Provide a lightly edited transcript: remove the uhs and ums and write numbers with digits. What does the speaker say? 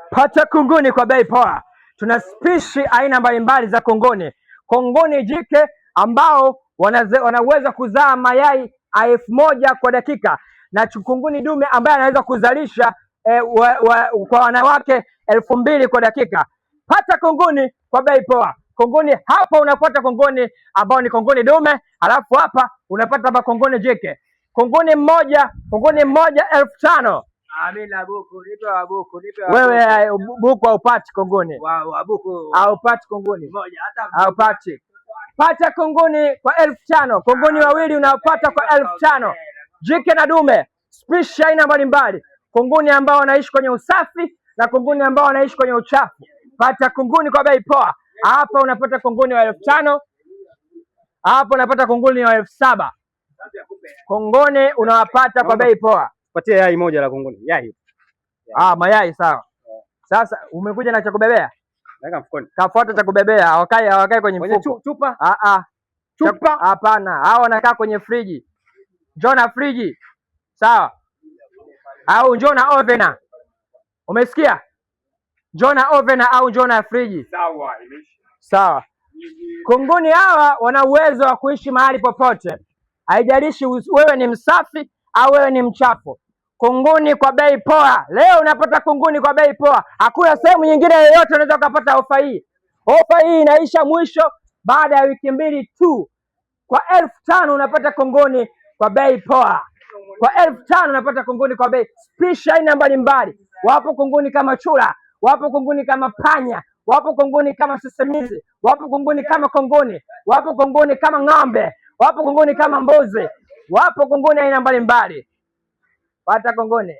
Pata kunguni kwa bei poa. Tuna spishi aina mbalimbali za kunguni. Kunguni jike ambao wanaweza kuzaa mayai 1000 kwa dakika, na kunguni dume ambaye anaweza kuzalisha kwa wanawake 2000 kwa dakika. Pata kunguni kwa bei poa. Kunguni hapa unapata kunguni ambao ni kunguni dume, alafu hapa unapata makunguni jike. Kunguni mmoja 1500. Amina buku, nipe wa buku, nipe wa wewe buku haupati kunguni. Wa buku. Haupati kunguni. Moja hata haupati. Pata kunguni kwa 1500. Kunguni wawili unapata kwa 1500. Jike na dume. Spishi aina mbalimbali. Kunguni ambao wanaishi kwenye usafi na kunguni ambao wanaishi kwenye uchafu. Pata kunguni kwa bei poa. Hapa unapata kunguni wa 1500. Hapa unapata kunguni wa 7000. Kunguni unawapata kwa bei poa. Patia yai moja la kunguni. Yai. Mayai sawa. Sasa umekuja na cha kubebea? Weka mfukoni. Kafuata cha kubebea. Hawakae kwenye mfuko. Chupa? Chupa? Hapana. Hao wanakaa kwenye friji. Njoo na friji. Sawa? Au njoo na ovena. Umesikia? Njoo na ovena au njoo na friji. Sawa. Sawa. Kunguni hawa wana uwezo wa kuishi mahali popote. Haijalishi wewe ni msafi au wewe ni mchafu. Kunguni kwa bei poa. Leo unapata kunguni kwa bei poa. Hakuna sehemu nyingine yoyote unaweza kupata ofa hii. Ofa hii inaisha mwisho baada ya wiki 2 tu. Kwa 1500 unapata kunguni kwa bei poa. Kwa 1500 unapata kunguni kwa bei. Spishi aina mbalimbali. Wapo kunguni kama chura, wapo kunguni kama panya, wapo kunguni kama sisimizi, wapo kunguni kama kunguni, wapo kunguni kama ng'ombe, wapo kunguni kama mbuzi, wapo kunguni aina mbalimbali. Pata kunguni.